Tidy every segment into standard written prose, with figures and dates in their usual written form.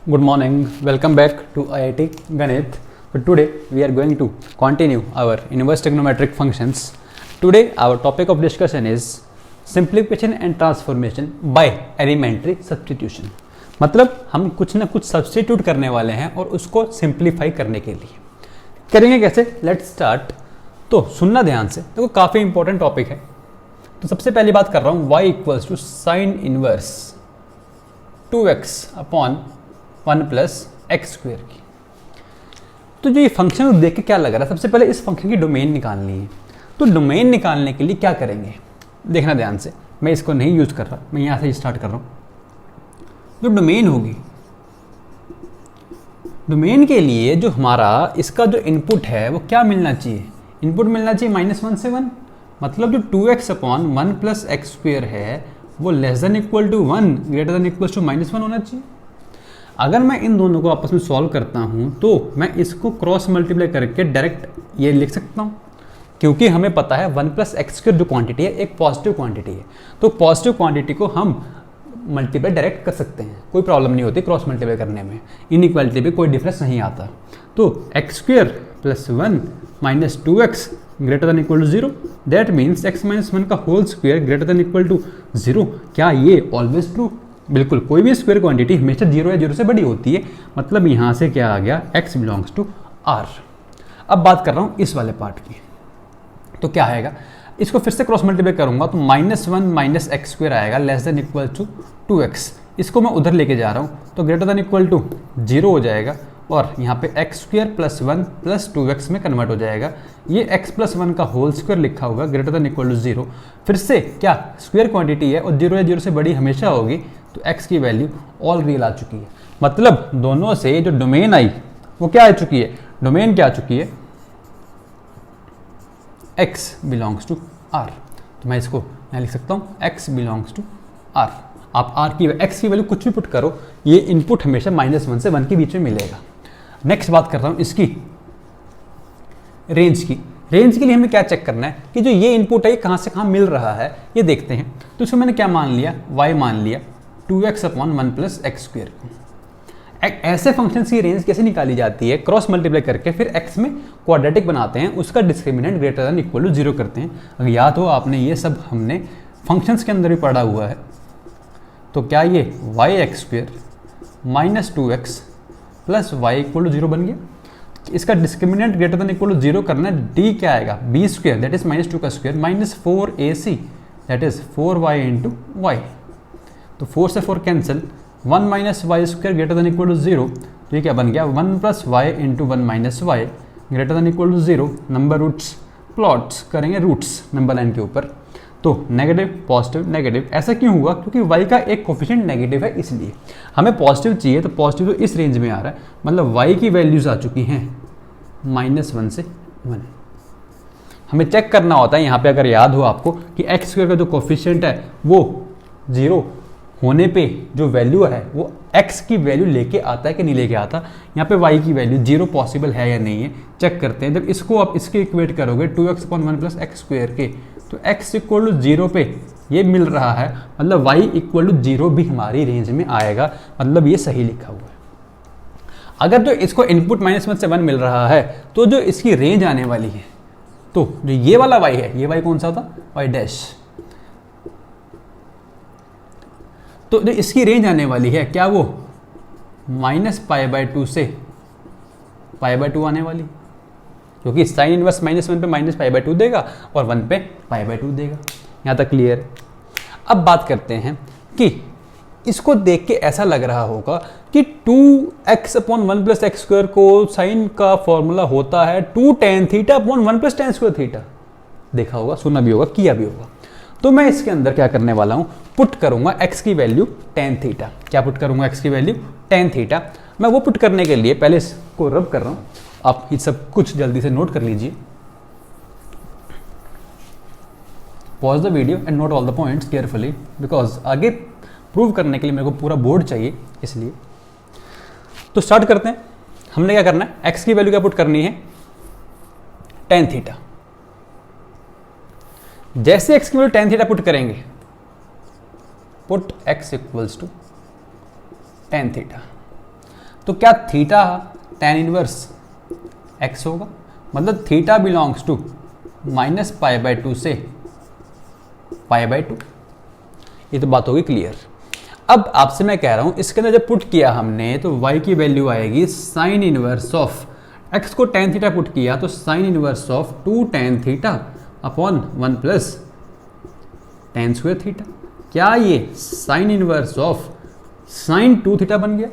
Good morning. Welcome back to IIT Ganit. But today we are going to continue our inverse trigonometric functions. Today our topic of discussion is simplification and transformation by elementary substitution. मतलब हम कुछ ना कुछ substitute करने वाले हैं और उसको सिंप्लीफाई करने के लिए करेंगे कैसे? Let's start. तो सुनना ध्यान से, देखो काफ़ी इंपॉर्टेंट टॉपिक है. तो सबसे पहली बात कर रहा हूँ y equals to sine inverse 2x upon 1 plus x square की. तो जो ये फंक्शन देख के क्या लग रहा है, सबसे पहले इस फंक्शन की डोमेन निकालनी है. तो डोमेन निकालने के लिए क्या करेंगे देखना ध्यान से. मैं इसको नहीं यूज कर रहा, मैं यहाँ से स्टार्ट कर रहा हूँ. जो डोमेन होगी, डोमेन के लिए जो हमारा इसका जो इनपुट है वो क्या मिलना चाहिए? इनपुट मिलना चाहिए -1 से 1. मतलब जो 2x upon 1 plus x square है वो less than equal to 1 greater than equal to -1 होना चाहिए. अगर मैं इन दोनों को आपस में सॉल्व करता हूँ तो मैं इसको क्रॉस मल्टीप्लाई करके डायरेक्ट ये लिख सकता हूँ, क्योंकि हमें पता है 1 प्लस एक्स स्क्वेयर जो क्वांटिटी है एक पॉजिटिव क्वांटिटी है. तो पॉजिटिव क्वांटिटी को हम मल्टीप्लाई डायरेक्ट कर सकते हैं, कोई प्रॉब्लम नहीं होती क्रॉस मल्टीप्लाई करने में. इनइक्वालिटी पे कोई डिफरेंस नहीं आता. तो x square plus 1 minus 2x greater than equal to 0. That means x minus 1 का whole square greater than equal to 0. क्या ये ऑलवेज ट्रू? बिल्कुल. कोई भी स्क्वायर क्वांटिटी हमेशा 0 या 0 से बड़ी होती है. मतलब यहाँ से क्या आ गया? x belongs to r. अब बात कर रहा हूँ इस वाले पार्ट की. तो क्या आएगा? इसको फिर से क्रॉस मल्टीप्लाई करूंगा तो -1 माइनस एक्स स्क्वेयर आएगा less than equal to 2x. इसको मैं उधर लेके जा रहा हूँ तो ग्रेटर देन इक्वल टू 0 हो जाएगा और यहाँ पे x square plus 1 plus 2x में कन्वर्ट हो जाएगा. ये x प्लस 1 का होल स्क्वायर लिखा होगा ग्रेटर देन इक्वल टू 0. फिर से क्या स्क्वायर क्वांटिटी है और 0 या 0 से बड़ी हमेशा होगी, तो x की वैल्यू ऑल रियल आ चुकी है. मतलब दोनों से जो डोमेन आई वो क्या आ चुकी है? डोमेन क्या आ चुकी है? x belongs to r. तो मैं इसको यहाँ लिख सकता हूँ x बिलोंग्स टू r. आप r की x की वैल्यू कुछ भी पुट करो, ये इनपुट हमेशा -1 से 1 के बीच में मिलेगा. नेक्स्ट बात करता हूँ इसकी रेंज की. रेंज के लिए हमें क्या चेक करना है कि जो ये इनपुट है ये कहाँ से कहाँ मिल रहा है, ये देखते हैं. तो इसको मैंने क्या मान लिया? y मान लिया 2x upon 1 plus x square. ऐसे फंक्शन की रेंज कैसे निकाली जाती है? क्रॉस मल्टीप्लाई करके फिर x में क्वाड्रेटिक बनाते हैं, उसका discriminant greater than equal to 0 करते हैं. अगर याद हो आपने ये सब हमने फंक्शंस के अंदर भी पढ़ा हुआ है. तो क्या ये y x square minus 2x plus y equal to 0 बन गया. इसका discriminant greater than equal to 0 करना है. d क्या आएगा? b स्क्वेयर दैट इज -2 का square minus 4ac that is 4y into y. तो 4 से 4 cancel, 1 minus y square greater than equal to 0. तो ये क्या बन गया? 1 plus y into 1 minus y greater than equal to 0. Number roots plots करेंगे roots number line के ऊपर. तो नेगेटिव पॉजिटिव नेगेटिव. ऐसा क्यों हुआ? क्योंकि y का एक कोफिशिएंट नेगेटिव है, इसलिए हमें पॉजिटिव चाहिए. तो पॉजिटिव तो इस रेंज में आ रहा है, मतलब y की वैल्यूज आ चुकी हैं -1 से 1. हमें चेक करना होता है यहाँ पे, अगर याद हो आपको, कि एक्स स्क्वायर का जो कोफिशिएंट है वो 0 होने पे जो वैल्यू है वो x की वैल्यू लेके आता है कि नहीं लेके आता. यहाँ पे y की वैल्यू 0 पॉसिबल है या नहीं है चेक करते हैं. जब इसको आप इसके इक्वेट करोगे 2x upon 1 plus x square के, तो x इक्वल टू 0 पे ये मिल रहा है, मतलब y इक्वल टू 0 भी हमारी रेंज में आएगा. मतलब ये सही लिखा हुआ है. अगर जो इसको इनपुट -1 से 1 मिल रहा है तो जो इसकी रेंज आने वाली है, तो जो ये वाला y है, ये y कौन सा था? y dash. तो जो इसकी रेंज आने वाली है क्या वो -π/2 से π/2 आने वाली, क्योंकि साइन इनवर्स -1 पे -π/2 देगा और 1 पे π/2 देगा. यहाँ तक क्लियर है. अब बात करते हैं कि इसको देख के ऐसा लग रहा होगा कि 2x upon 1 plus x square को साइन का फॉर्मूला होता है 2 tan theta upon 1 plus tan square theta. देखा होगा, सुना भी होगा, किया भी होगा. तो मैं इसके अंदर क्या करने वाला हूँ? पुट करूंगा x की वैल्यू tan थीटा. क्या पुट करूंगा? x की वैल्यू tan थीटा. मैं वो पुट करने के लिए पहले इसको रब कर रहा हूँ. आप ये सब कुछ जल्दी से नोट कर लीजिए. Pause the video and note all the points carefully, because आगे प्रूव करने के लिए मेरे को पूरा बोर्ड चाहिए, इसलिए. तो स्टार्ट करते हैं. हमने क्या करना है? x की वैल्यू क्या पुट करनी है? tan theta. जैसे x की वैल्यू tan थीटा पुट करेंगे, put x equals to tan theta. तो क्या थीटा tan इनवर्स x होगा, मतलब थीटा बिलोंग्स टू -π/2 से π/2। ये तो बात होगी क्लियर। अब आपसे मैं कह रहा हूँ इसके अंदर जब पुट किया हमने तो y की वैल्यू आएगी साइन इनवर्स ऑफ x को tan थीटा पुट किया तो sign inverse of 2 tan theta upon 1 plus tan square theta. क्या ये sign inverse of sign 2 theta बन गया?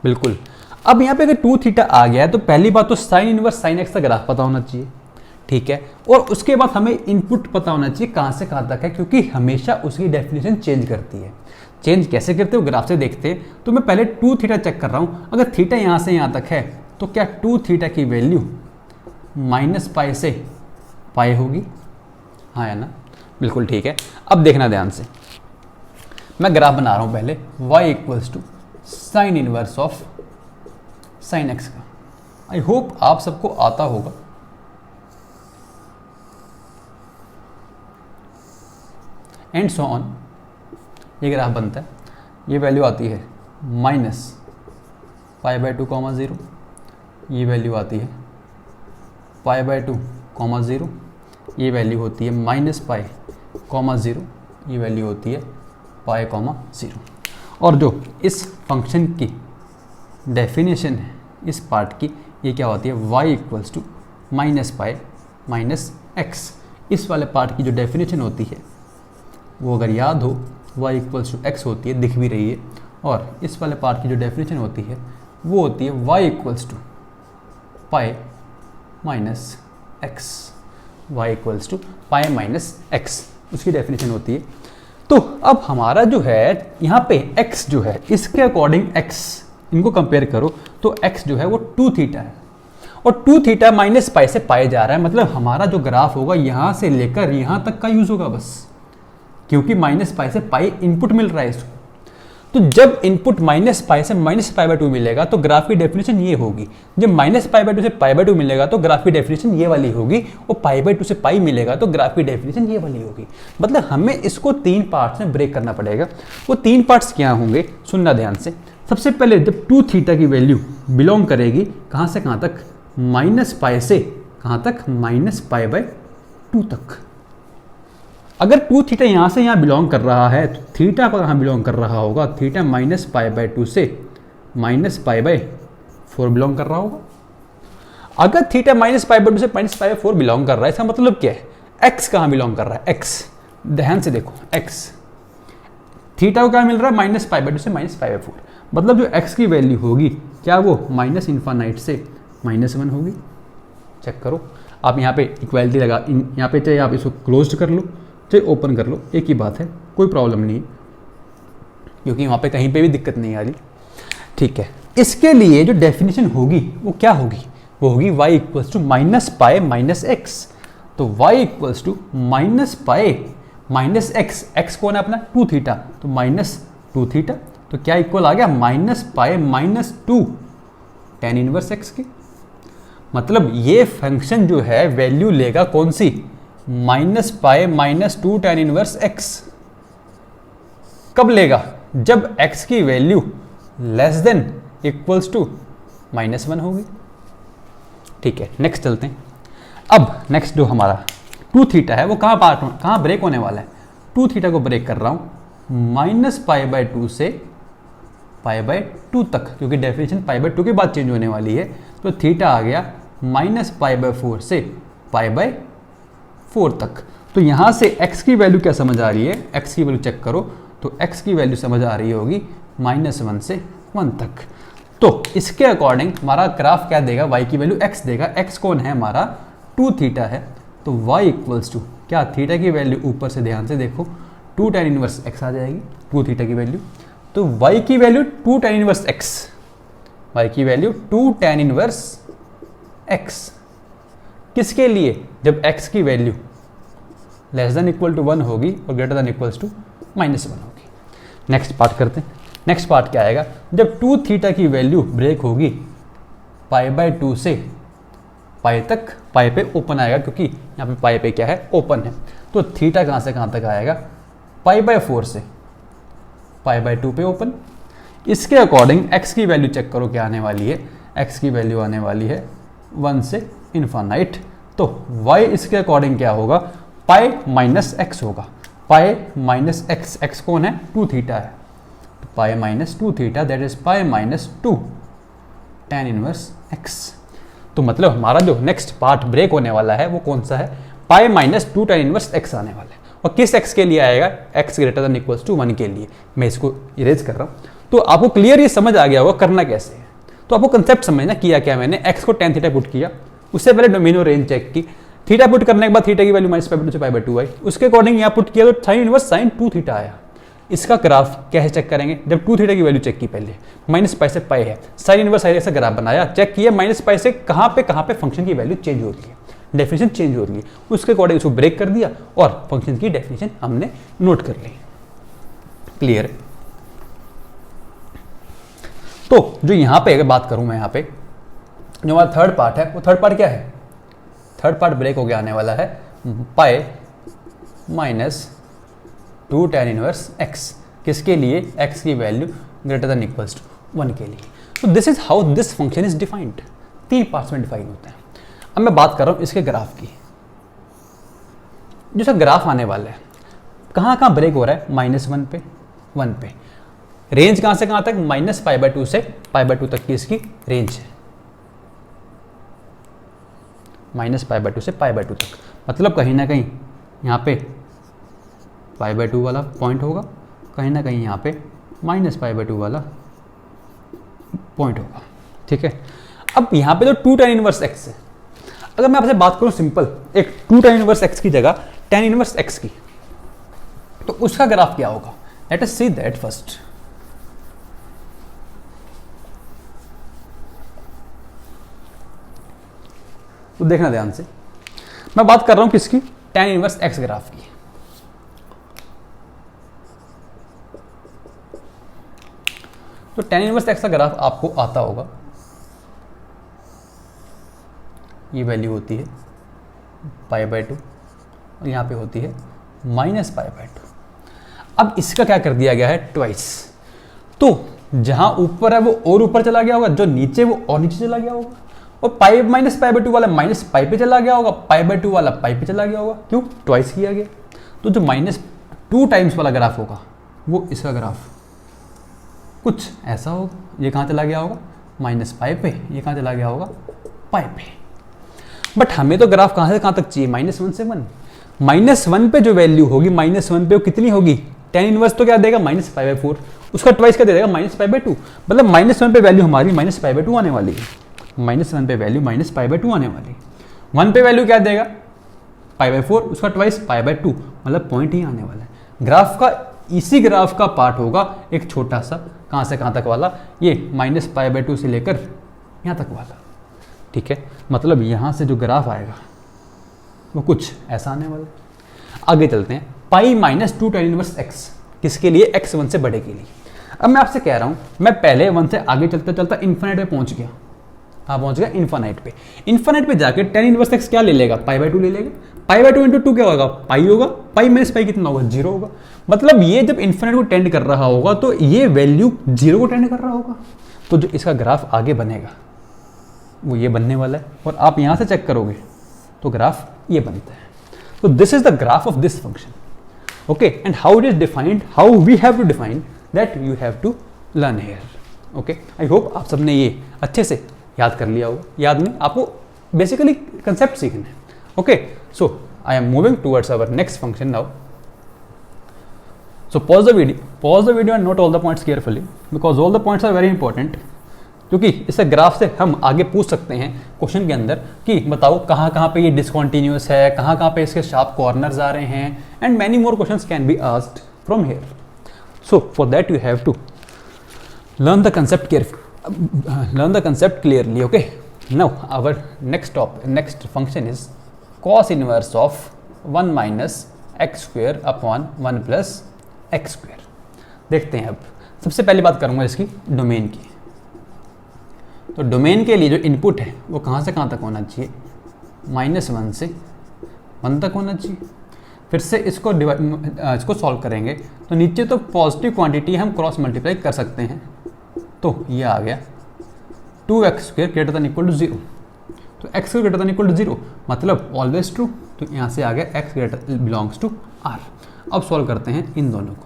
बिल्कुल। अब यहाँ पे अगर 2 थीटा आ गया है तो पहली बात तो साइन इनवर्स साइन x का ग्राफ पता होना चाहिए, ठीक है, और उसके बाद हमें इनपुट पता होना चाहिए कहाँ से कहाँ तक है, क्योंकि हमेशा उसकी डेफिनेशन चेंज करती है। चेंज कैसे करते हो ग्राफ से देखते हैं। तो मैं पहले 2 थीटा चेक कर रहा हूँ, अगर थीटा यहाँ से यहाँ तक है तो क्या 2 थीटा की वैल्यू -π से π होगी? हाँ या ना? बिल्कुल ठीक है। अब देखना ध्यान से, मैं ग्राफ बना रहा हूँ पहले y equals to sine inverse of sine x का। आई होप आप सबको आता होगा। एंड सो ऑन, ये ग्राफ बनता है। ये वैल्यू आती है -π/2, 0। ये वैल्यू आती है π/2, 0। ये वैल्यू होती है -π, 0। ये वैल्यू होती है π, 0। और जो इस फंक्शन की डेफिनेशन है इस पार्ट की, ये क्या होती है y इक्वल्स टू -π -x। इस वाले पार्ट की जो डेफिनेशन होती है वो अगर याद हो y इक्वल्स टू x होती है, दिख भी रही है, और इस वाले पार्ट की जो डेफिनेशन होती है वो होती है y equals to π -x। y equals to π -x उसकी डेफिनेशन होती है। तो अब हमारा जो है यहाँ पे x जो है इसके अकॉर्डिंग x इनको कंपेयर करो तो x जो है वो 2 थीटा है, और 2 थीटा -π से π जा रहा है, मतलब हमारा जो ग्राफ होगा यहाँ से लेकर यहाँ तक का यूज होगा बस, क्योंकि -π से π इनपुट मिल रहा है इसको। तो जब इनपुट -π से -π/2 मिलेगा तो ग्राफ की डेफिनेशन ये होगी, जब -π/2 से π/2 मिलेगा तो ग्राफ की डेफिनेशन ये वाली होगी, और π/2 से π मिलेगा तो ग्राफ की डेफिनेशन ये वाली होगी। मतलब हमें इसको 3 पार्ट्स में ब्रेक करना पड़ेगा। वो 3 पार्ट्स क्या होंगे, सुनना ध्यान से। सबसे पहले जब 2 थीटा की वैल्यू बिलोंग करेगी कहाँ से कहाँ तक, -π से कहाँ तक, -π/2 तक। अगर 2 थीटा यहाँ से यहाँ बिलोंग कर रहा है तो थीटा पर कहाँ बिलोंग कर रहा होगा, थीटा -π/2 से -π/4 बिलोंग कर रहा होगा। अगर थीटा -π/2 से -π/4 बिलोंग कर रहा है, इसका मतलब क्या है, x कहाँ बिलोंग कर रहा है, x। ध्यान से देखो, x थीटा को क्या मिल रहा है, -π/2 से -π/4, मतलब जो x की वैल्यू होगी क्या वो -∞ से -1 होगी। चेक करो आप यहाँ पे इक्वालिटी लगा, यहाँ पे चाहे आप इसको क्लोज कर लो चाहे ओपन कर लो, एक ही बात है, कोई प्रॉब्लम नहीं, क्योंकि वहाँ पे कहीं पे भी दिक्कत नहीं आ रही, ठीक है। इसके लिए जो डेफिनेशन होगी वो क्या होगी, वो होगी y इक्वल्स टू -π -x। तो y equals to -π -x, x कौन है अपना 2 थीटा, तो -2 थीटा, तो क्या इक्वल आ गया -π -2 tan इनवर्स x के। मतलब ये फंक्शन जो है वैल्यू लेगा कौन सी, -π -2 tan इनवर्स x। कब लेगा, जब x की value less than equals to -1 होगी, ठीक है। नेक्स्ट चलते हैं। अब नेक्स्ट जो हमारा 2 थीटा है वो कहाँ ब्रेक होने वाला है, 2 थीटा को ब्रेक कर रहा हूँ -π/2 से π/2 तक, क्योंकि डेफिनेशन π/2 के बाद चेंज होने वाली है। तो थीटा आ गया -π/4 से π/4 तक। तो यहाँ से x की वैल्यू क्या समझ आ रही है, x की वैल्यू चेक करो तो x की वैल्यू समझ आ रही होगी -1 से 1 तक। तो इसके अकॉर्डिंग हमारा ग्राफ क्या देगा, y की वैल्यू x देगा। x कौन है हमारा 2 थीटा है, तो y इक्वल्स टू क्या, थीटा की वैल्यू ऊपर से ध्यान से देखो 2 tan इनवर्स x आ जाएगी, 2 थीटा की वैल्यू। तो y की value 2 tan inverse x, y की वैल्यू 2 tan इनवर्स x। किसके लिए, जब x की value less than equal to 1 होगी और ग्रेटर देन इक्वल्स टू -1 होगी। नेक्स्ट पार्ट करते हैं। नेक्स्ट पार्ट क्या आएगा, जब 2 थीटा की वैल्यू ब्रेक होगी π/2 से π तक, π पे ओपन आएगा क्योंकि यहाँ पे π पे क्या है, ओपन है। तो थीटा कहाँ से कहाँ तक आएगा, π/4 से π/2 पे ओपन। इसके अकॉर्डिंग x की वैल्यू चेक करो क्या आने वाली है, x की वैल्यू आने वाली है 1 से इन्फानाइट। तो y इसके अकॉर्डिंग क्या होगा, पाई माइनस एक्स होगा, पाई माइनस एक्स, एक्स कौन है, 2 थीटा है, तो पाई minus 2 theta that is pi minus 2 tan inverse x। तो मतलब हमारा जो नेक्स्ट पार्ट ब्रेक होने वाला है वो कौन सा है, pi minus 2 tan inverse x आने वाला है। और किस x के लिए आएगा, x greater than equals to 1 के लिए। मैं इसको इरेज कर रहा हूँ। तो आपको क्लियर ये समझ आ गया होगा करना कैसे है। तो आपको कंसेप्ट समझना, किया क्या मैंने, x को tan थीटा पुट किया, उससे पहले डोमेन और रेंज चेक की, थीटा पुट करने के बाद थीटा की वैल्यू माइनस पाई बाई 2 से पाई बाई 2 आई, उसके अकॉर्डिंग यहाँ पुट किया तो साइन इनवर्स साइन 2 थीटा आया। इसका ग्राफ कैसे चेक करेंगे, जब 2 थीटा की वैल्यू चेक की, पहले माइनस पाई से पाई है, साइन इनवर्स साइन ऐसा ग्राफ बनाया, चेक किया माइनस पाई से कहाँ पे फंक्शन की वैल्यू चेंज हो रही है, डेफिनेशन चेंज हो रही है, उसके अकॉर्डिंग उसको ब्रेक कर दिया और फंक्शन की डेफिनेशन हमने नोट कर ली। क्लियर है। तो जो यहाँ पे अगर बात करूँ मैं, यहाँ पे जो हमारा थर्ड पार्ट है, वो थर्ड पार्ट क्या है, थर्ड पार्ट ब्रेक हो गया आने वाला है pi minus 2 tan inverse x, किसके लिए, x की value greater than equals to 1 के लिए। तो this is how this function is defined, 3 parts में डिफाइन होता है। अब मैं बात कर रहा हूँ इसके ग्राफ की, जो सा ग्राफ आने वाला है कहाँ ब्रेक हो रहा है, -1 पे 1 पे, रेंज कहाँ से कहाँ तक, माइनस पाई बाई 2 से पाई बाई 2 तक की इसकी रेंज है, माइनस पाई बाई 2 से पाई बाई 2 तक, मतलब कहीं ना कहीं यहाँ पे पाई बाई 2 वाला पॉइंट होगा, कहीं ना कहीं यहाँ पे माइनस पाई बाई 2 वाला पॉइंट होगा। ठीक है। अब यहाँ पे तो 2 tan इनवर्स x है, अगर मैं आपसे बात करूँ सिंपल, एक 2 tan इनवर्स x की जगह tan इनवर्स x की, तो उसका ग्राफ क्या होगा, let us see that first. तो देखना ध्यान से, मैं बात कर रहा हूं किसकी, tan इनवर्स x ग्राफ की। तो tan इनवर्स x का ग्राफ आपको आता होगा, ये वैल्यू होती है पाई बाई 2 और यहाँ पे होती है माइनस पाई बाई 2। अब इसका क्या कर दिया गया है, ट्वाइस। तो जहां ऊपर है वो और ऊपर चला गया होगा, जो नीचे वो और नीचे चला गया होगा, और पाई माइनस पाई बाई 2 वाला माइनस पाई पे चला गया होगा, पाई बाई 2 वाला पाई पे चला गया होगा, क्यों, ट्वाइस किया गया। तो जो -2 टाइम्स वाला ग्राफ होगा वो इसका ग्राफ कुछ ऐसा होगा, ये कहाँ चला गया होगा, माइनस पाई पे, ये कहाँ चला गया होगा, पाई पे। बट हमें तो ग्राफ कहाँ से कहाँ तक चाहिए, -1 से 1। -1 पे जो वैल्यू होगी, -1 पे वो कितनी होगी, tan इनवर्स तो क्या देगा, माइनस पाई बाई 4, उसका ट्वाइस क्या दे देगा, माइनस पाई बाई 2। मतलब -1 पे वैल्यू हमारी माइनस पाई बाई 2 आने वाली है, -1 पे वैल्यू माइनस पाई बाई 2 आने वाली है। 1 पे वैल्यू क्या देगा, पाई बाई 4, उसका ट्वाइस पाई बाई 2, मतलब पॉइंट ही आने वाला है। ग्राफ का इसी ग्राफ का पार्ट होगा एक छोटा सा, कहाँ से कहाँ तक वाला, ये माइनस पाई बाई 2 से लेकर यहाँ तक वाला। ठीक है, मतलब यहाँ से जो ग्राफ आएगा वो कुछ ऐसा आने वाला है। आगे चलते हैं, पाई माइनस 2 tan इनवर्स x, किसके लिए, x 1 से बड़े के लिए। अब मैं आपसे कह रहा हूँ, मैं पहले 1 से आगे चलता चलता इन्फिनिट पे पहुँच गया, हाँ पहुँच गया इन्फिनिट पे। इन्फिनिट पे जाके tan इनवर्स x क्या ले लेगा, पाई बाई 2 ले लेगा, पाई बाई 2 इंटू 2 क्या होगा, पाई होगा, पाई माइनस पाई कितना होगा, 0 होगा। मतलब ये जब इन्फिनिट को टेंड कर रहा होगा तो ये वैल्यू 0 को टेंड कर रहा होगा, तो जो इसका ग्राफ आगे बनेगा वो ये बनने वाला है, और आप यहाँ से चेक करोगे तो ग्राफ ये बनता है। तो this is the graph of this function, okay, and how it is defined, how we have to define that you have to learn here. Okay, I hope आप सबने ये अच्छे से याद कर लिया होगा। याद नहीं, आपको बेसिकली कंसेप्ट सीखना है। Okay, so I am moving towards our next function now. So pause the video and note all the points carefully because all the points are very important, क्योंकि इस ग्राफ से हम आगे पूछ सकते हैं क्वेश्चन के अंदर कि बताओ कहाँ कहाँ पे ये डिसकॉन्टिन्यूस है, कहाँ कहाँ पे इसके शार्प कॉर्नर्स आ रहे हैं, and many more questions can be asked from here. So for that you have to learn the concept clearly. Okay, now our next function is cos inverse of 1 minus x square upon 1 plus x square। देखते हैं, अब सबसे पहली बात करूंगा इसकी domain की। तो डोमेन के लिए जो इनपुट है वो कहाँ से कहाँ तक होना चाहिए, -1 से 1 तक होना चाहिए। फिर से इसको सॉल्व करेंगे तो नीचे तो पॉजिटिव क्वांटिटी हम क्रॉस मल्टीप्लाई कर सकते हैं, तो ये आ गया 2x square greater than equal to 0। तो x square greater than equal to 0 मतलब ऑलवेज ट्रू। तो यहाँ से आ गया x greater belongs to r। अब सॉल्व करते हैं इन दोनों को,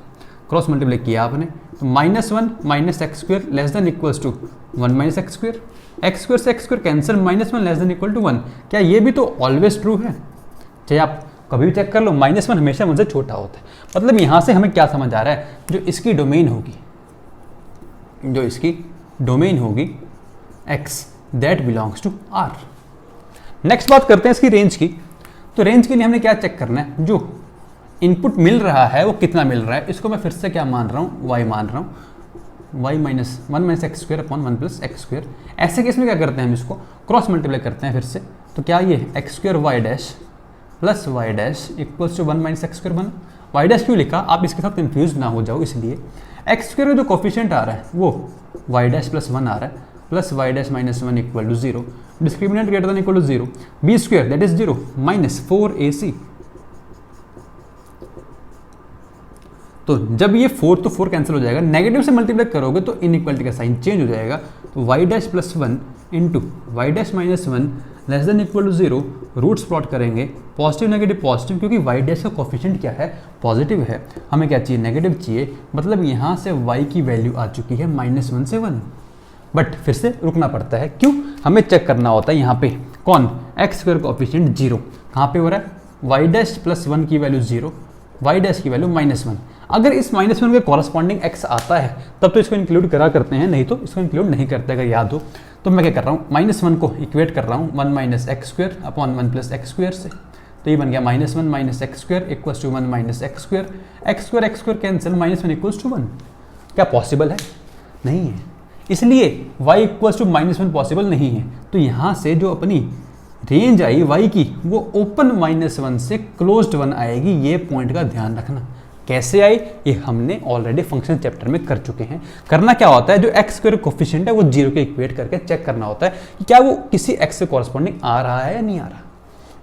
क्रॉस मल्टीप्लाई किया आपने, तो -1 minus x square less than equals to 1 minus x square, x square से x square cancel, -1 less than equal to 1। क्या ये भी तो ऑलवेज ट्रू है? चाहे आप कभी भी चेक कर लो, -1 हमेशा 1 से छोटा होता है। मतलब यहाँ से हमें क्या समझ आ रहा है, जो इसकी डोमेन होगी x that belongs to r। Next बात करते हैं इसकी रेंज की। तो रेंज के लिए हमने क्या चेक करना है, जो इनपुट मिल रहा है वो कितना मिल रहा है। इसको मैं फिर से क्या मान रहा हूँ, y मान रहा हूँ, y minus 1 minus x square upon 1 plus x square. ऐसे केस में क्या करते हैं, हम इसको क्रॉस मल्टीप्लाई करते हैं फिर से। तो क्या ये x square y dash plus y dash equals to 1 minus x square बना। वाई डैश क्यों लिखा, आप इसके साथ कंफ्यूज ना हो जाओ, इसलिए एक्स स्क्वायर का जो कोफिशिएंट आ रहा है वो वाई डैश प्लस 1 आ रहा है, plus y dash minus 1 equal to 0, discriminant greater than equal to 0, b square that is 0 minus 4ac। तो जब ये 4 तो 4 कैंसिल हो जाएगा, नेगेटिव से मल्टीप्लाई करोगे तो इनइक्वालिटी का साइन चेंज हो जाएगा। तो y dash plus 1 into y dash minus 1 less than equal to 0, roots plot करेंगे पॉजिटिव नेगेटिव पॉजिटिव, क्योंकि वाई डैश का कोफिशिएंट क्या है, पॉजिटिव है। हमें क्या चाहिए, नेगेटिव चाहिए। मतलब यहाँ से y की वैल्यू आ चुकी है -1 से 1। बट फिर से रुकना पड़ता है, क्यों, हमें चेक करना होता है यहाँ पे कौन, एक्स स्क्वायर कोफिशिएंट 0 कहाँ पे हो रहा है, वाई डैश प्लस 1 की वैल्यू 0, वाई डैश की वैल्यू -1। अगर इस -1 के कॉरस्पॉन्डिंग x आता है तब तो इसको इंक्लूड करा करते हैं, नहीं तो इसको इंक्लूड नहीं करते। अगर याद हो तो मैं क्या कर रहा हूँ, -1 को इक्वेट कर रहा हूँ 1 minus x square upon 1 plus x square से। तो ये बन गया -1 minus x square equals to 1 minus x square, x square cancel, -1 equals to 1। क्या पॉसिबल है? नहीं है। इसलिए y इक्वल्स टू -1 पॉसिबल नहीं है। तो यहाँ से जो अपनी रेंज आई y की वो ओपन -1 से क्लोज्ड 1 आएगी। ये पॉइंट का ध्यान रखना। कैसे आई ये हमने ऑलरेडी फंक्शन चैप्टर में कर चुके हैं। करना क्या होता है, जो एक्स स्क्वायर कोफिशिएंट है वो 0 के इक्वेट करके चेक करना होता है कि क्या वो किसी x से कॉरस्पॉन्डिंग आ रहा है या नहीं आ रहा।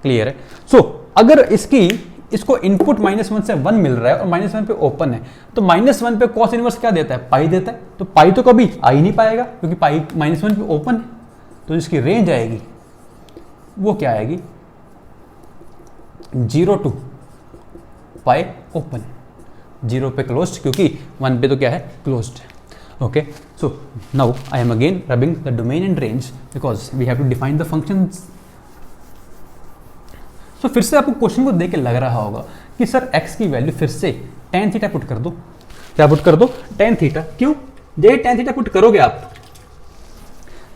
क्लियर है? सो अगर इसको इनपुट -1 से 1 मिल रहा है और -1 पे ओपन है, तो -1 पे कॉस इनवर्स क्या देता है, पाई देता है। तो पाई तो कभी आ ही नहीं पाएगा क्योंकि पाई -1 पे ओपन है। तो इसकी रेंज आएगी वो क्या आएगी, 0 टू पाई ओपन, 0 पे क्लोज्ड, क्योंकि 1 पे तो क्या है, क्लोज्ड है। Okay, so now I am again rubbing the domain and range because we have to define the functions. तो फिर से आपको क्वेश्चन को देख के लग रहा होगा कि सर x की वैल्यू फिर से tan थीटा पुट कर दो। क्या पुट कर दो, tan थीटा। क्यों, जैसे tan थीटा पुट करोगे आप,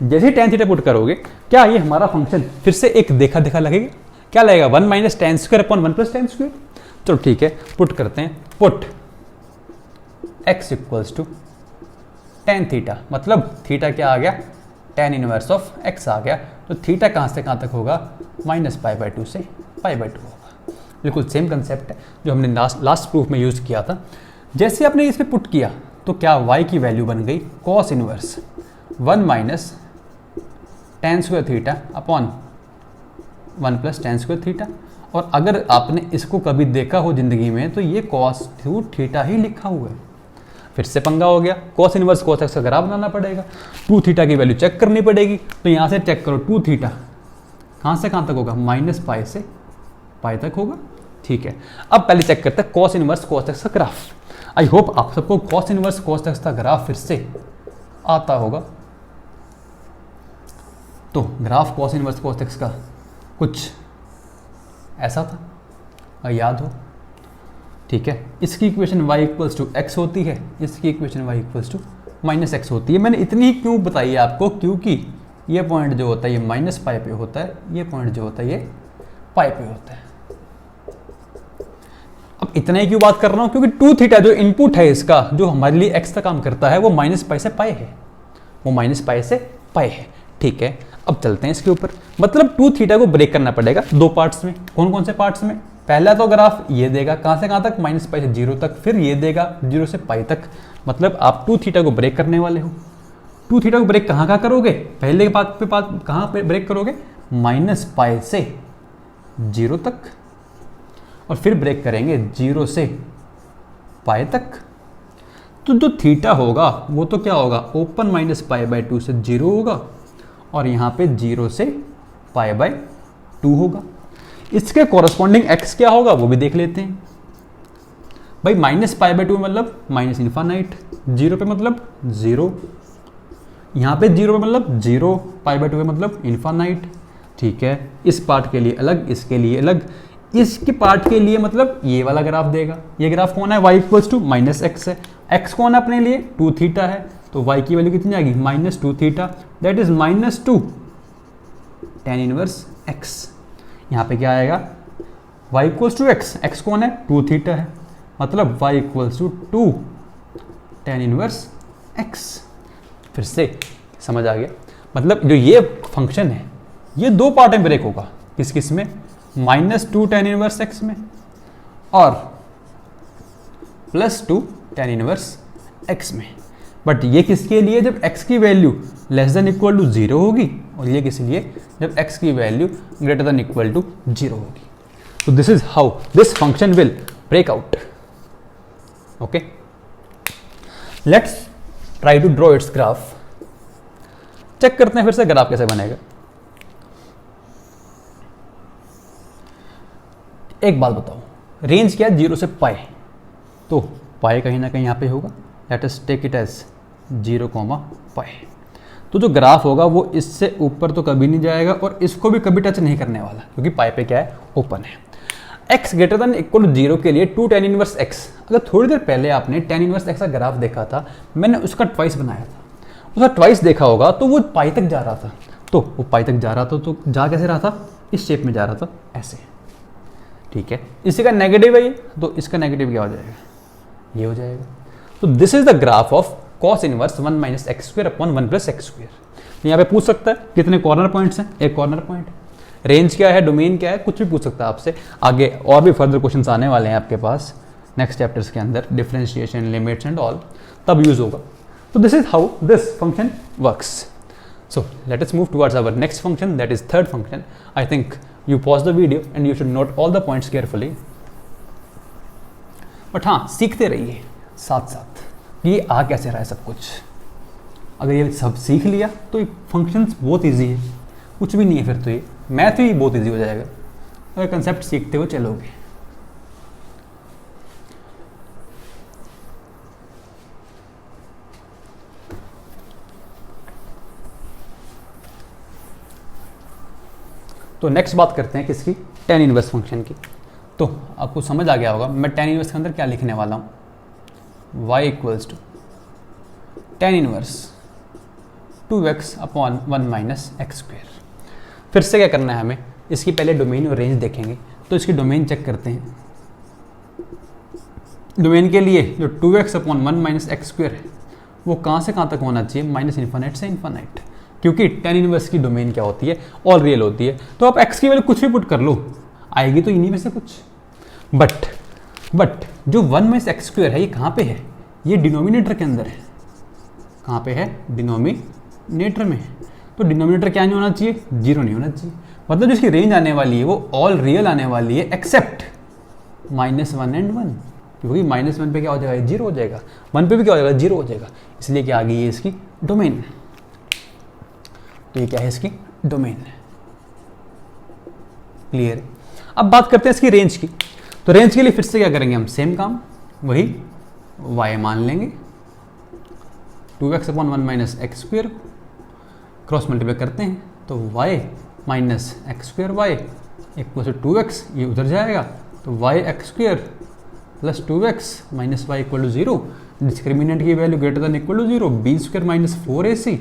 जैसे tan थीटा पुट करोगे, क्या ये हमारा फंक्शन फिर से एक देखा देखा लगेगा। क्या लगेगा, 1 minus tan square upon 1 plus tan square. चलो ठीक है, पुट करते हैं। Put x equals to tan theta, मतलब थीटा क्या आ गया, tan इनवर्स ऑफ x आ गया। तो थीटा कहाँ से कहाँ तक होगा, -π/2 से π/2 होगा। बिल्कुल सेम कंसेप्ट है जो हमने लास्ट प्रूफ में यूज़ किया था। जैसे आपने इस पे पुट किया तो क्या y की वैल्यू बन गई cos inverse 1 minus tan square theta upon 1 plus tan square theta. और अगर आपने इसको कभी देखा हो ज़िंदगी में तो ये cos थीटा ही लिखा हुआ है। फिर से पंगा हो गया, cos इनवर्स cos x का ग्राफ बनाना पड़ेगा, 2 थीटा की वैल्यू चेक करनी पड़ेगी। तो यहाँ से चेक करो 2 थीटा कहाँ से कहाँ तक होगा, -π से π तक होगा। ठीक है, अब पहले चेक करते हैं cos इनवर्स cos x का ग्राफ। आई होप आप सबको cos इनवर्स cos x का ग्राफ फिर से आता होगा। तो graph cos inverse cos x का कुछ ऐसा था, याद हो। ठीक है, इसकी equation y equals to x होती है, इसकी equation y equals to -x होती है। मैंने इतनी ही क्यों बताई है आपको, क्योंकि ये पॉइंट जो होता है ये -π पे होता है, ये पॉइंट जो होता है ये π पे होता है। अब इतना ही क्यों बात कर रहा हूँ, क्योंकि 2 थीटा जो इनपुट है इसका, जो हमारे लिए x का काम करता है, वो -π से π है, वो -π से π है। ठीक है, अब चलते हैं इसके ऊपर। मतलब 2 थीटा को ब्रेक करना पड़ेगा 2 पार्ट्स में। कौन कौन से पार्ट्स में, पहला तो ग्राफ ये देगा कहाँ से कहाँ तक, -π से 0 तक, फिर ये देगा 0 से π तक। मतलब आप 2 थीटा को ब्रेक करने वाले हो। 2 थीटा को ब्रेक कहाँ करोगे, पहले के पार्ट पे कहाँ पे ब्रेक करोगे, -π से 0 तक, और फिर ब्रेक करेंगे 0 से π तक। तो जो थीटा होगा वो तो क्या होगा, ओपन माइनस पाई बाय 2 से 0 होगा, और यहाँ पे 0 से पाई बाय 2 होगा। इसके कॉरस्पॉन्डिंग x क्या होगा वो भी देख लेते हैं भाई। माइनस पाई बाय 2 मतलब माइनस इन्फानाइट, 0 पे मतलब 0, यहाँ पे 0 पे मतलब 0, पाई बाय 2 पे मतलब इन्फानाइट। ठीक है, इस पार्ट के लिए अलग, इसके लिए अलग, इसके पार्ट के लिए मतलब ये वाला ग्राफ देगा। ये ग्राफ कौन है, y equals to minus x है। x कौन है अपने लिए, 2 थीटा है, तो y की वैल्यू कितनी आएगी, minus 2 theta, that is minus 2 tan inverse x। यहाँ पे क्या आएगा, y equals to x, x कौन है, 2 थीटा है, मतलब y equals to 2 tan inverse x। फिर से समझ आ गया, मतलब जो ये फंक्शन है ये दो पार्ट में ब्रेक होगा, किस किस में, माइनस 2 tan इनवर्स x में और प्लस 2 tan इनवर्स x में। बट ये किसके लिए, जब x की value less than equal to 0 होगी, और ये किस लिए, जब x की value greater than equal to 0 होगी। तो this is how this function will break out. Okay, let's try to draw its graph. Check करते हैं फिर से ग्राफ कैसे बनेगा। एक बात बताओ, रेंज क्या है, 0 से पाई, तो पाई कहीं ना कहीं यहाँ पे होगा, let us take it as 0, पाई। तो जो ग्राफ होगा वो इससे ऊपर तो कभी नहीं जाएगा और इसको भी कभी टच नहीं करने वाला, क्योंकि पाई पे क्या है, ओपन है। x greater than equal to 0 के लिए 2 tan इनवर्स x। अगर थोड़ी देर पहले आपने tan इनवर्स x का ग्राफ देखा था, मैंने उसका ट्वाइस बनाया था, उसका ट्वाइस देखा होगा, तो वो पाई तक जा रहा था, तो वो पाई तक जा रहा था, तो जा कैसे रहा था, इस शेप में जा रहा था, ऐसे। ठीक है, इसी का नेगेटिव है ये, तो इसका नेगेटिव क्या हो जाएगा, ये हो जाएगा। तो this is the graph of cos inverse 1 minus x square upon 1 plus x square. यहाँ पे पूछ सकता है कितने कॉर्नर पॉइंट्स हैं, एक कॉर्नर पॉइंट, रेंज क्या है, डोमेन क्या है, कुछ भी पूछ सकता है आपसे। आगे और भी फर्दर क्वेश्चंस आने वाले हैं आपके पास नेक्स्ट चैप्टर्स के अंदर, डिफरेंशिएशन, लिमिट्स एंड ऑल, तब यूज होगा। तो this is how this function works. So let us move towards our next function, that is third function. I think you pause the video and you should note all the points carefully. But हाँ, सीखते रहिए साथ साथ कि ये आ कैसे रहा है सब कुछ। अगर ये सब सीख लिया तो ये फंक्शंस बहुत इजी है, कुछ भी नहीं है, फिर तो ये मैथ ही बहुत इजी हो जाएगा अगर कंसेप्ट सीखते हुए चलोगे। तो नेक्स्ट बात करते हैं किसकी, tan इनवर्स फंक्शन की। तो आपको समझ आ गया होगा मैं tan इनवर्स के अंदर क्या लिखने वाला हूँ, y equals to tan inverse 2x upon 1 minus x square. फिर से क्या करना है हमें, इसकी पहले डोमेन और रेंज देखेंगे, तो इसकी डोमेन चेक करते हैं। डोमेन के लिए जो 2x upon 1 minus x square है वो कहाँ से कहाँ तक होना चाहिए, माइनस इन्फानाइट से इन्फानाइट, क्योंकि tan इनवर्स की डोमेन क्या होती है, ऑल रियल होती है। तो आप x की वैल्यू कुछ भी पुट कर लो, आएगी तो इन्हीं में से कुछ। बट जो 1 माइनस एक्स स्क्वायर है ये कहाँ पे है, ये डिनोमिनेटर के अंदर है। कहाँ पे है, डिनोमिनेटर में। तो डिनोमिनेटर क्या नहीं होना चाहिए, 0 नहीं होना चाहिए। मतलब जिसकी रेंज आने वाली है वो ऑल रियल आने वाली है, एक्सेप्ट -1 एंड 1, क्योंकि -1 पे क्या हो जाएगा, 0 हो जाएगा, 1 पे भी क्या हो जाएगा, 0 हो जाएगा। इसलिए क्या आ गई है इसकी डोमेन। तो ये क्या है, इसकी डोमेन। क्लियर है। अब बात करते हैं इसकी रेंज की। तो रेंज के लिए फिर से क्या करेंगे हम, सेम काम, वही y मान लेंगे, 2x upon 1 minus x square, cross multiply करते हैं तो y minus x square y equal to 2x, ये उधर जाएगा तो y x square plus 2x minus y equal to 0। Discriminant की value greater than equal to 0, b square minus 4ac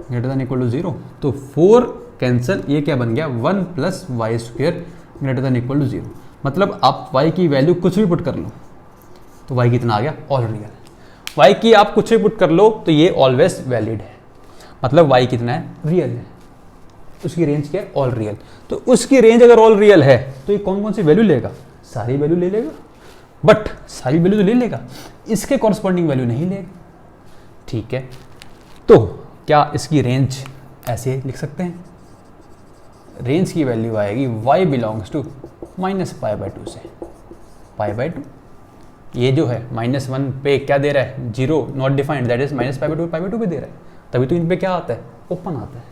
greater than equal to 0। तो 4 cancel, ये क्या बन गया, 1 plus y square greater than equal to 0। मतलब आप y की value कुछ भी पुट कर लो तो y कितना आ गया, ऑल रियल। y की आप कुछ भी पुट कर लो तो ये ऑलवेज वैलिड है, मतलब y कितना है, रियल है। उसकी रेंज क्या है, ऑल रियल। तो उसकी रेंज अगर ऑल रियल है तो ये कौन कौन सी वैल्यू लेगा, सारी वैल्यू ले लेगा। बट सारी वैल्यू तो ले लेगा, इसके कॉरस्पॉन्डिंग वैल्यू नहीं लेगा। ठीक है, तो क्या इसकी रेंज ऐसे लिख सकते हैं, रेंज की वैल्यू आएगी y बिलोंग्स टू -π/2 से π/2। ये जो है -1 पे क्या दे रहा है, 0 नॉट डिफाइंड, दैट इज -π/2 पे दे रहा है, तभी तो इन पे क्या आता है, ओपन आता है।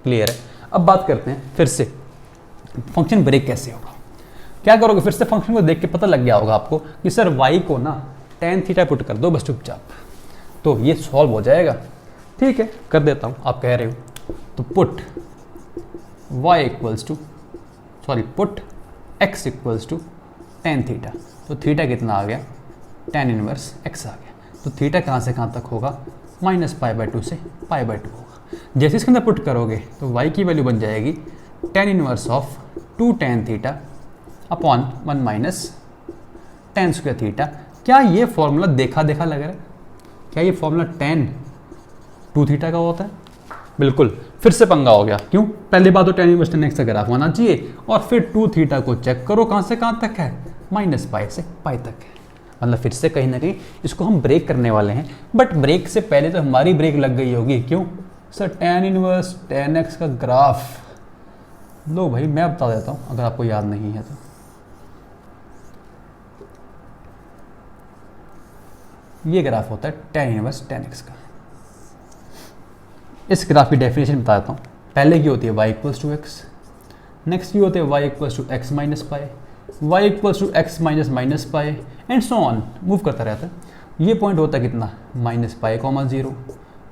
क्लियर है। अब बात करते हैं फिर से फंक्शन ब्रेक कैसे होगा। क्या करोगे, फिर से फंक्शन को देख के पता लग गया होगा आपको कि सर y को ना tan थीटा पुट कर दो बस चुपचाप, तो ये सॉल्व हो जाएगा। ठीक है, कर देता हूँ, आप कह रहे हो तो put y equals to put x equals to tan theta, तो थीटा कितना आ गया, tan इनवर्स x आ गया। तो थीटा कहाँ से कहाँ तक होगा, -π/2 से π/2 होगा। जैसे इसके अंदर पुट करोगे तो y की वैल्यू बन जाएगी tan inverse of 2 tan theta upon 1 minus tan square theta. क्या ये फॉर्मूला देखा देखा लग रहा है, क्या ये फॉर्मूला tan 2 थीटा का होता है, बिल्कुल फिर से पंगा हो गया। क्यों, पहली बात तो tan इनवर्स tan x का ग्राफ होना चाहिए, और फिर 2 थीटा को चेक करो कहाँ से कहाँ तक है, -π से π तक है। मतलब फिर से कहीं ना कहीं इसको हम ब्रेक करने वाले हैं, बट ब्रेक से पहले तो हमारी ब्रेक लग गई होगी। क्यों sir, tan inverse tan x का ग्राफ लो भाई, मैं बता देता हूँ अगर आपको याद नहीं है तो। ये ग्राफ होता है tan इनवर्स tan x का। इस ग्राफ की डेफिनेशन बता देता हूँ। पहले की होती है y equals to x, next की होती है y equals to x minus pi, y equals to x minus pi and so on, move करता रहता है। ये पॉइंट होता है कितना, -π, 0,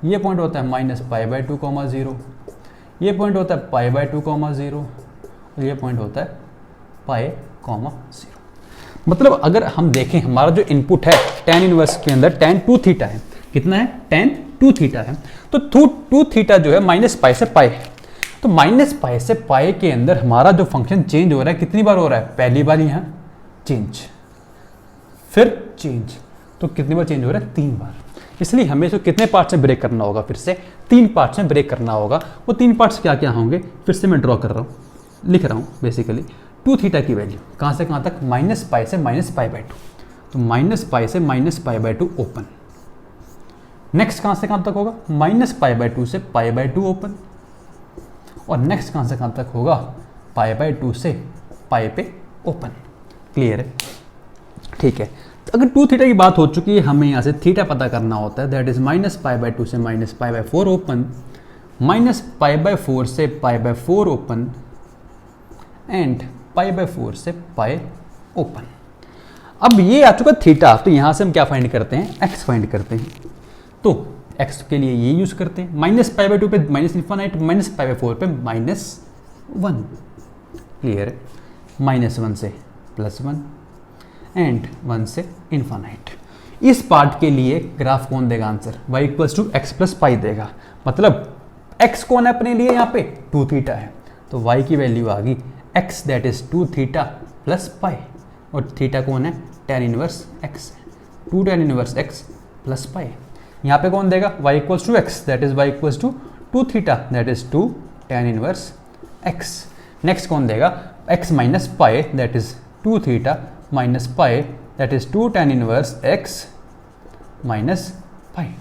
ये पॉइंट होता है -π/2, 0, ये पॉइंट होता है π/2, 0, और ये पॉइंट होता है π, 0। मतलब अगर हम देखें हमारा जो इनपुट है tan इनवर्स के अंदर tan 2 थीटा है, कितना है, tan 2 थीटा है, तो 2 थीटा जो है -π से π है। तो -π से π के अंदर हमारा जो फंक्शन चेंज हो रहा है, कितनी बार हो रहा है, पहली बार यहाँ चेंज, फिर चेंज, तो कितनी बार चेंज हो रहा है, 3 बार। इसलिए हमें इसको कितने पार्ट्स में ब्रेक करना होगा, फिर से 3 पार्ट्स में ब्रेक करना होगा। वो 3 पार्ट्स क्या क्या होंगे, फिर से मैं ड्रॉ कर रहा हूँ, लिख रहा हूँ बेसिकली। 2 थीटा की वैल्यू कहाँ से कहाँ तक, -π से -π/2, तो -π से -π/2 ओपन। नेक्स्ट कहाँ से कहाँ तक होगा, -π/2 से π/2 ओपन, और नेक्स्ट कहाँ से कहाँ तक होगा, π/2 से π पे ओपन। क्लियर है, ठीक है। तो अगर 2 थीटा की बात हो चुकी है, हमें यहाँ से थीटा पता करना होता है, दैट इज -π/2 से -π/4 ओपन, -π/4 से π/4 ओपन एंड π/4 से π ओपन। अब ये आ चुका थीटा, तो यहाँ से हम क्या फाइंड करते हैं, x फाइंड करते हैं। तो x के लिए ये यूज करते हैं, -π/2 पे -∞, -π/4 पे -1। क्लियर है, -1 से +1 एंड 1 से इन्फानाइट। इस पार्ट के लिए ग्राफ कौन देगा answer, y equals to x plus pi देगा। मतलब x कौन है अपने लिए, यहाँ पे 2 थीटा है, तो y की वैल्यू आ गई x that is 2 theta plus pi, और थीटा कौन है, tan inverse x, 2 tan inverse x plus pi. यहाँ पे कौन देगा, y equals to x that is y equals to 2 theta that is 2 tan inverse x। Next कौन देगा, x minus pi that is 2 theta minus pi that is 2 tan inverse x minus pi.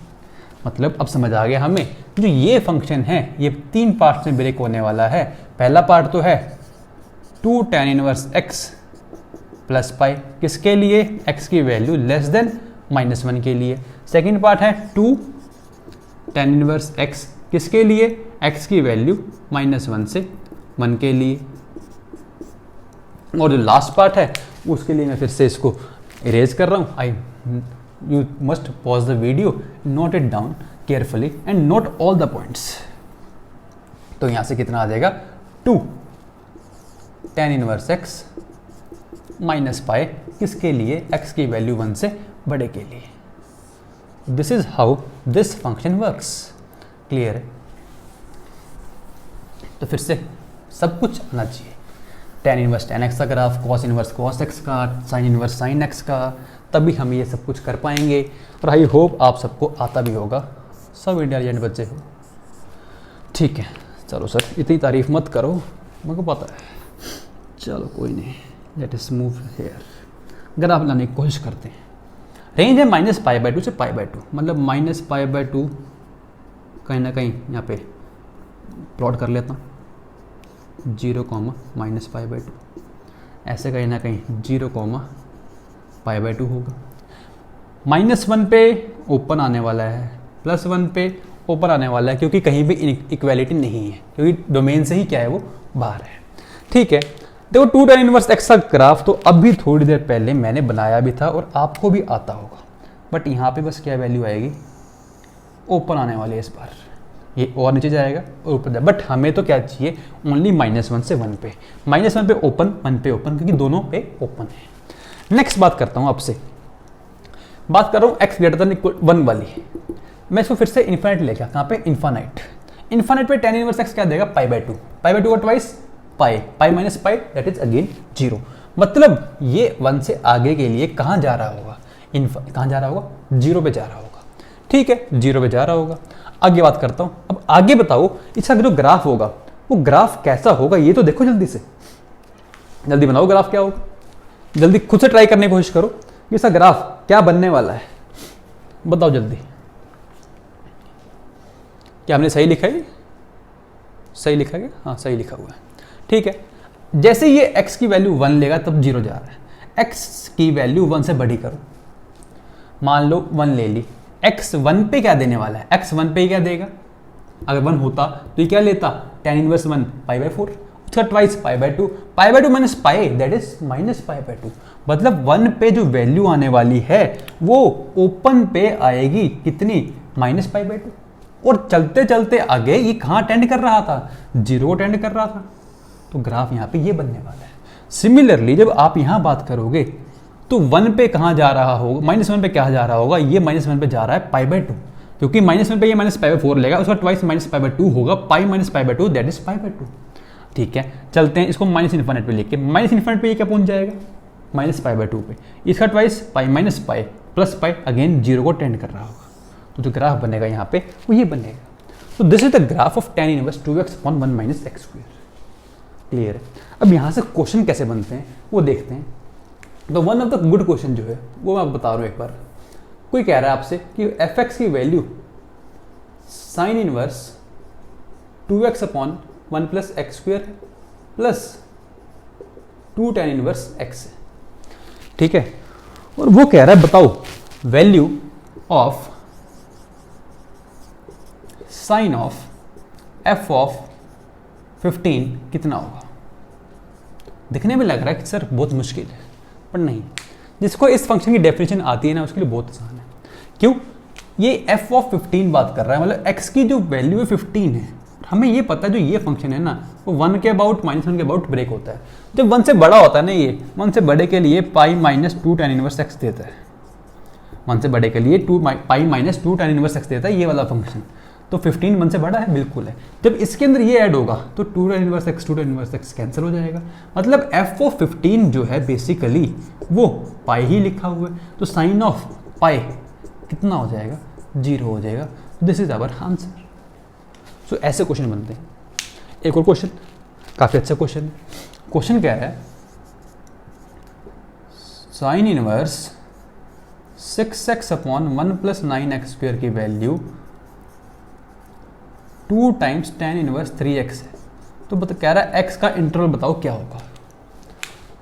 मतलब अब समझ आ गया हमें, जो ये function है ये 3 पार्ट्स में ब्रेक होने वाला है। पहला पार्ट तो है 2 tan इनवर्स x प्लस पाई, किसके लिए, x की वैल्यू लेस देन -1 के लिए। सेकेंड पार्ट है 2 tan इनवर्स x, किसके लिए, x की वैल्यू -1 से 1 के लिए। और जो लास्ट पार्ट है उसके लिए मैं फिर से इसको इरेज कर रहा हूँ। You must pause the video, note it down carefully and note all the points. तो यहाँ से कितना आ जाएगा, 2 tan इनवर्स x माइनस पाई, किसके लिए, x की वैल्यू 1 से बड़े के लिए। This is how this function works. Clear है, तो फिर से सब कुछ आना चाहिए, tan इनवर्स tan x का graph, cos inverse cos x का, sin इनवर्स sin x का, तभी हम ये सब कुछ कर पाएंगे। और आई होप आप सबको आता भी होगा, सब इंटेलिजेंट बच्चे हो। ठीक है, चलो सर इतनी तारीफ मत करो, मेरे को पता है, चलो कोई नहीं, let us move here. Graph लाने की कोशिश करते हैं। रेंज है -π/2 से π/2, मतलब -π/2 कहीं ना कहीं यहाँ पे प्लॉट कर लेता हूँ, 0, -π/2, ऐसे कहीं ना कहीं 0, π/2 होगा। -1 पे ओपन आने वाला है, +1 पे ओपन आने वाला है, क्योंकि कहीं भी इक्वालिटी नहीं है, क्योंकि डोमेन से ही क्या है वो बाहर है। ठीक है, देखो 2 tan इनवर्स x का ग्राफ तो अभी थोड़ी देर पहले मैंने बनाया भी था और आपको भी आता होगा, बट यहाँ पे बस क्या वैल्यू आएगी, ओपन आने वाली है इस बार, ये और नीचे जाएगा और ऊपर जाएगा, बट हमें तो क्या चाहिए, ओनली -1 से 1 पे, -1 पे ओपन, 1 पे ओपन, क्योंकि दोनों पे ओपन है। नेक्स्ट बात करता हूँ आपसे, बात कर रहा हूँ x ग्रेटर देन 1 वाली, मैं इसको फिर से इन्फाइनाइट ले गया, कहाँ पे, इन्फाइनाइट पे tan इनवर्स x क्या देगा, π/2 का twice pi minus pi, that is again 0। मतलब ये 1 से आगे के लिए कहाँ जा रहा होगा, कहाँ जा रहा होगा, 0 पे जा रहा होगा। ठीक है, 0 पे जा रहा होगा। आगे बात करता हूँ, अब आगे बताओ इसका जो ग्राफ होगा वो ग्राफ कैसा होगा, ये तो देखो जल्दी से, जल्दी बनाओ ग्राफ क्या होगा, जल्दी खुद से ट्राई करने की कोशिश करो कि इसका ग्राफ क्या बनने वाला है, बताओ जल्दी। क्या हमने सही लिखा है, सही लिखा है, हाँ सही लिखा हुआ है। ठीक है, जैसे ये x की वैल्यू 1 लेगा तब 0 जा रहा है, x की वैल्यू 1 से बड़ी करो, मान लो 1 ले ली, x 1 पे क्या देने वाला है, x 1 पे क्या देगा, अगर 1 होता तो ये क्या लेता, tan इनवर्स 1 π/4, उसका twice π/2 minus pi, that is -π/2। मतलब 1 पे जो वैल्यू आने वाली है वो ओपन पे आएगी कितनी, -π/2, और चलते चलते आगे ये कहाँ टेंड कर रहा था, 0 टेंड कर रहा था, तो ग्राफ यहाँ पे ये बनने वाला है। सिमिलरली जब आप यहाँ बात करोगे तो 1 पे कहाँ जा रहा होगा, -1 पे क्या जा रहा होगा, ये -1 पे जा रहा है π/2, क्योंकि -1 पे ये -π/4 लेगा, उसका ट्वाइस -π/2 होगा, पाई -π/2 दैट इज π/2। ठीक है, चलते हैं इसको -∞ पे लेके, -∞ पे ये क्या पहुंच जाएगा, -π/2 पे, इसका twice pi minus pi plus pi, again 0 को टेंड कर रहा होगा, तो जो ग्राफ बनेगा यहाँ पे वो ये बनेगा। तो this is the graph of tan inverse 2x/1 - x²। Clear है। अब यहाँ से क्वेश्चन कैसे बनते हैं वो देखते हैं। तो one of the good question जो है वो मैं बता रहा हूँ एक बार। कोई कह रहा है आपसे कि f(x) की value sine inverse 2x/1 + x² plus 2 tan inverse x है, ठीक है। और वो कह रहा है बताओ value of sine of f of 15 कितना होगा। दिखने में लग रहा है कि सर बहुत मुश्किल है, पर नहीं, जिसको इस फंक्शन की डेफिनेशन आती है ना उसके लिए बहुत आसान है। क्यों? ये f ऑफ 15 बात कर रहा है, मतलब x की जो वैल्यू है 15 है। हमें ये पता है जो ये फंक्शन है ना वो 1 के अबाउट -1 के अबाउट ब्रेक होता है। जब 1 से बड़ा होता है ना, ये 1 से बड़े के लिए पाई -2 tan इनवर्स x देता है। 1 से बड़े के लिए पाई -2 tan इनवर्स x देता है ये वाला फंक्शन। तो 15 1 से बड़ा है, बिल्कुल है। जब इसके अंदर ये ऐड होगा तो 2 tan इनवर्स x कैंसिल हो जाएगा। मतलब f ऑफ 15 जो है बेसिकली वो पाई ही लिखा हुआ है, तो साइन ऑफ पाई कितना हो जाएगा, 0 हो जाएगा। This is our answer. So ऐसे क्वेश्चन बनते हैं। एक और क्वेश्चन, काफी अच्छा क्वेश्चन है। क्वेश्चन क्या है, साइन इनवर्स 6x/1 + 9x² की value 2 times tan inverse 3x है। तो कह रहा है x का इंटरवल बताओ क्या होगा।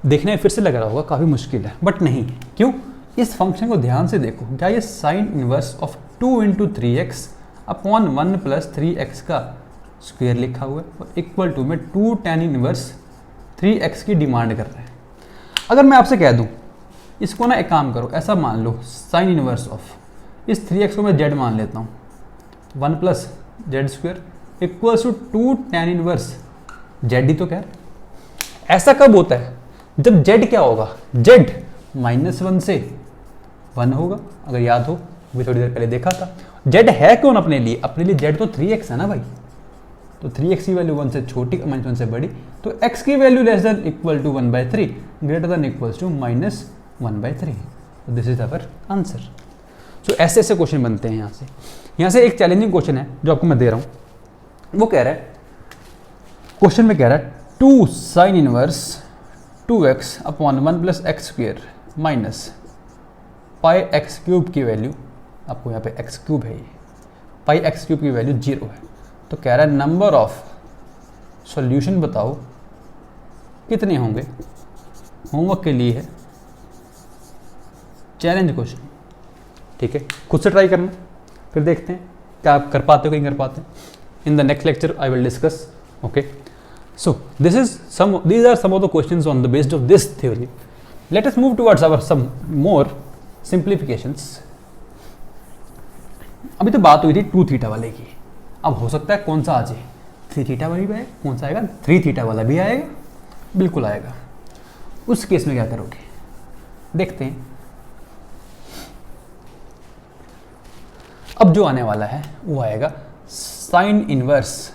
देखने में फिर से लग रहा होगा काफ़ी मुश्किल है, बट नहीं। क्यों? इस फंक्शन को ध्यान से देखो। क्या ये sign inverse of 2 × 3x/1 + 3x का स्क्वायर लिखा हुआ है और इक्वल टू में 2 tan इनवर्स 3x की डिमांड कर रहा है। अगर मैं आपसे कह दूं इसको ना एक काम करो, ऐसा मान लो साइन इनवर्स ऑफ इस 3x को मैं z मान लेता हूँ, 1 + z² equals to 2 tan inverse z ही तो कह रहा है। ऐसा कब होता है? जब z क्या होगा, z -1 से 1 होगा। अगर याद हो, अभी थोड़ी देर पहले देखा था। z है कौन अपने लिए? अपने लिए z तो 3x है ना भाई। तो 3x की वैल्यू 1 से छोटी, -1 से बड़ी, तो x की value <= 1/3 > -1/3। This is our answer. So ऐसे ऐसे क्वेश्चन बनते हैं। यहाँ से एक चैलेंजिंग क्वेश्चन है जो आपको मैं दे रहा हूँ। वो कह रहा है, क्वेश्चन में कह रहा है 2 sin inverse 2x/1 + x² minus pi x³ की वैल्यू, आपको यहाँ पे x³ है, ये पाई x³ की वैल्यू 0 है। तो कह रहा है नंबर ऑफ सॉल्यूशन बताओ कितने होंगे। होमवर्क के लिए है, चैलेंज क्वेश्चन। ठीक है, खुद से ट्राई करना, फिर देखते हैं क्या आप कर पाते हो कि नहीं कर पाते. In the next lecture I will discuss. Okay, so these are some of the questions on the based of this theory. Let us move towards our some more simplifications. अभी तो बात हुई थी 2 थीटा वाले की, अब हो सकता है कौन सा आ जाए, 3 थीटा वाली भी आए. कौन सा आएगा? 3 थीटा वाला भी आएगा, बिल्कुल आएगा. उस केस में क्या करोगे देखते हैं. अब जो आने वाला है वो आएगा sine inverse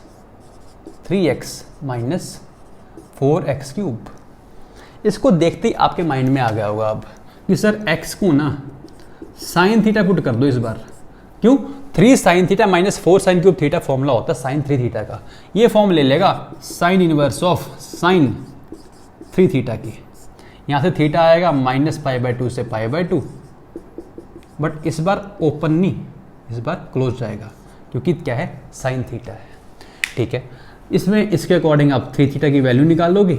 3x minus 4x cube. इसको देखते ही आपके माइंड में आ गया होगा अब कि सर x को ना साइन थीटा पुट कर दो इस बार. क्यों? 3 sine theta minus 4 sine cube theta formula होता है साइन 3 थीटा का. ये फॉर्म ले लेगा sign inverse of sign 3 theta की. यहाँ से थीटा आएगा -π/2 से π/2, बट इस बार ओपन नहीं, इस बार क्लोज जाएगा क्योंकि क्या है, साइन थीटा है. ठीक है, इसमें इसके अकॉर्डिंग आप 3 थीटा की वैल्यू निकाल लोगे.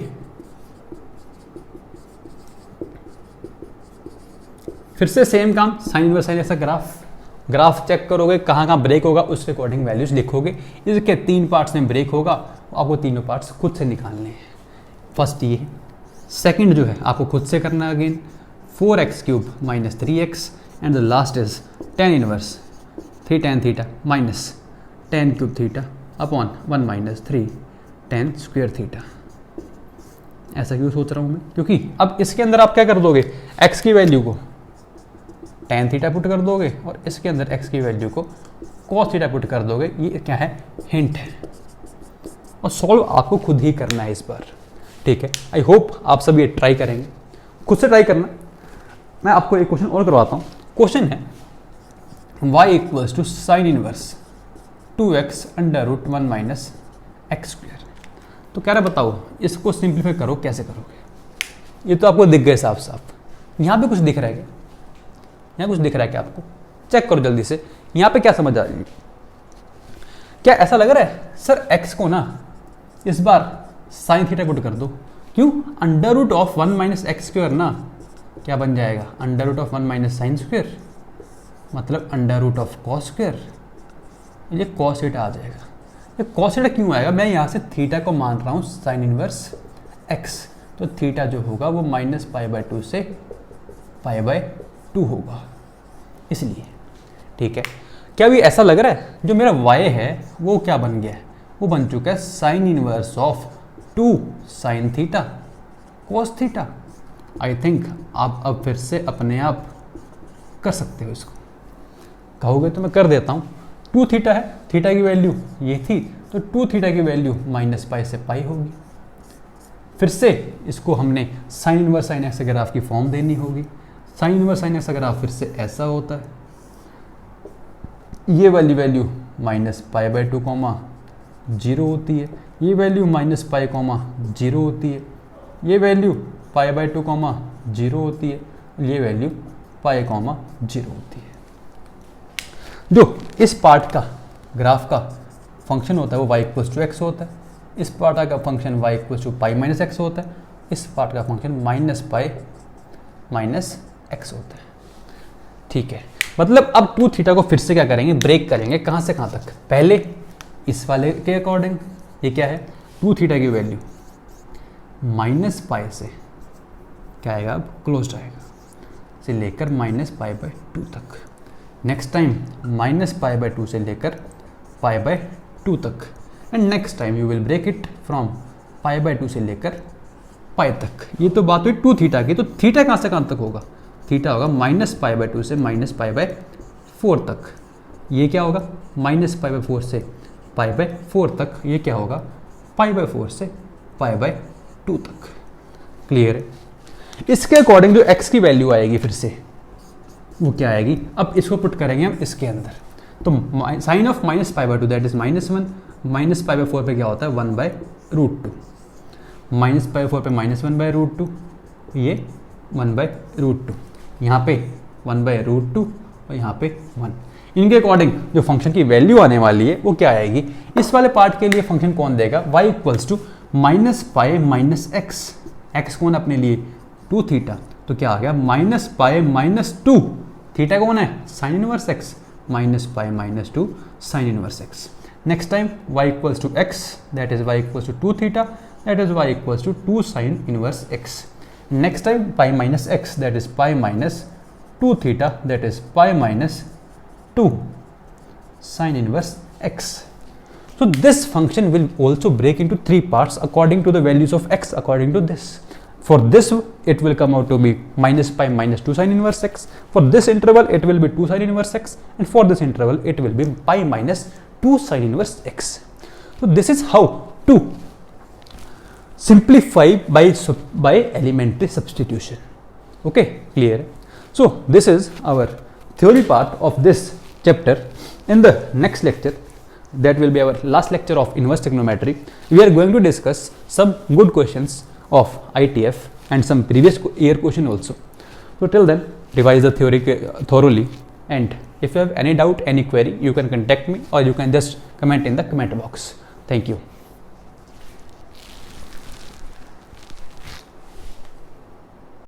फिर से सेम काम, साइन इनवर्स साइन ऐसा ग्राफ चेक करोगे, कहाँ कहाँ ब्रेक होगा उसके अकॉर्डिंग वैल्यूज लिखोगे. इसके 3 पार्ट्स में ब्रेक होगा, आपको तीनों पार्ट्स खुद से निकालने हैं. फर्स्ट ये, सेकंड जो है आपको खुद से करना है again 4x cube minus 3x and the last is tan inverse 3 tan theta minus tan cube theta upon 1 minus 3 tan square theta. ऐसा क्यों सोच रहा हूँ मैं? क्योंकि अब इसके अंदर आप क्या कर दोगे, x की वैल्यू को tan थीटा पुट कर दोगे और इसके अंदर x की वैल्यू को cos थीटा पुट कर दोगे. ये क्या है, हिंट है, और सॉल्व आपको खुद ही करना है इस बार. ठीक है, आई होप आप सब ये ट्राई करेंगे, खुद से ट्राई करना. मैं आपको एक क्वेश्चन और करवाता हूँ. क्वेश्चन है y equals to sine inverse 2x under root 1 minus x square. तो कह रहा बताओ इसको सिंप्लीफाई करो, कैसे करोगे. ये तो आपको दिख गए साफ साफ. यहाँ पे कुछ दिख रहा है क्या? यहाँ कुछ दिख रहा है क्या आपको? चेक करो जल्दी से. यहाँ पे क्या समझ आ रही है? क्या ऐसा लग रहा है सर x को ना इस बार साइन थीटा पुट कर दो. क्यों? Under root of 1 minus x square ना क्या बन जाएगा, under root of 1 minus sine square, मतलब under root of cos square. ये कॉस थीटा आ जाएगा. ये कॉस थीटा क्यों आएगा? मैं यहाँ से थीटा को मान रहा हूँ साइन इनवर्स x, तो थीटा जो होगा वो -π/2 से π/2 होगा, इसलिए. ठीक है, क्या भी ऐसा लग रहा है जो मेरा y है वो क्या बन गया है, वो बन चुका है sign inverse of 2 sine theta cos theta. I think आप अब फिर से अपने आप कर सकते हो इसको. कहोगे तो मैं कर देता हूँ. 2 थीटा है, थीटा की वैल्यू ये थी, तो 2 थीटा की वैल्यू -π से π होगी. फिर से इसको हमने sine inverse sine x graph की फॉर्म देनी होगी. Sine inverse sine x graph फिर से ऐसा होता है, ये वाली वैल्यू -π/2 0 होती है, ये वैल्यू -π 0 होती है, ये वैल्यू π/2 0 होती है, ये वैल्यू π 0 होती है. जो इस पार्ट का ग्राफ का फंक्शन होता है वो y इक्वल्स टू एक्स होता है. इस पार्ट का function y equals to pi minus x होता है. इस पार्ट का फंक्शन -π माइनस एक्स होता है. ठीक है, मतलब अब 2 थीटा को फिर से क्या करेंगे, ब्रेक करेंगे. कहाँ से कहाँ तक? पहले इस वाले के अकॉर्डिंग ये क्या है, 2 थीटा की वैल्यू -π से क्या आएगा, अब क्लोज आएगा, से लेकर -π/2 तक. नेक्स्ट टाइम -π/2 से लेकर π/2 तक. And next time you will break it from π/2 से लेकर π तक. ये तो बात हुई 2 थीटा की. तो थीटा कहाँ से कहाँ तक होगा? थीटा होगा -π/2 से -π/4 तक. ये क्या होगा, -π/4 से π/4 तक. ये क्या होगा, π/4 से π/2 तक. क्लियर है? इसके अकॉर्डिंग जो x की वैल्यू आएगी फिर से वो क्या आएगी, अब इसको पुट करेंगे हम इसके अंदर. तो साइन ऑफ -π/2 दैट इज -1, -π/4 पे क्या होता है 1/√2, -π/4 पे -1/√2, ये 1/√2, यहाँ पे 1/√2 और यहाँ पे 1. इनके अकॉर्डिंग जो फंक्शन की वैल्यू आने वाली है वो क्या आएगी. इस वाले पार्ट के लिए फंक्शन कौन देगा, y equals to -π minus x. X कौन अपने लिए 2 थीटा, तो क्या आ गया -π -2 थीटा कौन है, sine inverse x, minus pi minus 2 sine inverse x. Next time y equals to x, that is y equals to 2 theta, that is y equals to 2 sine inverse x. Next time pi minus x, that is pi minus 2 theta, that is pi minus 2 sine inverse x. So this function will also break into three parts according to the values of x according to this. For this it will come out to be minus pi minus 2 sine inverse x. For this interval it will be 2 sine inverse x, and for this interval it will be pi minus 2 sine inverse x. So this is how to simplify by elementary substitution. Okay, clear? So this is our theory part of this chapter. In the next lecture, that will be our last lecture of inverse trigonometry, we are going to discuss some good questions of ITF and some previous year question also. So till then, revise the theory thoroughly, and if you have any doubt, any query, you can contact me or you can just comment in the comment box. Thank you.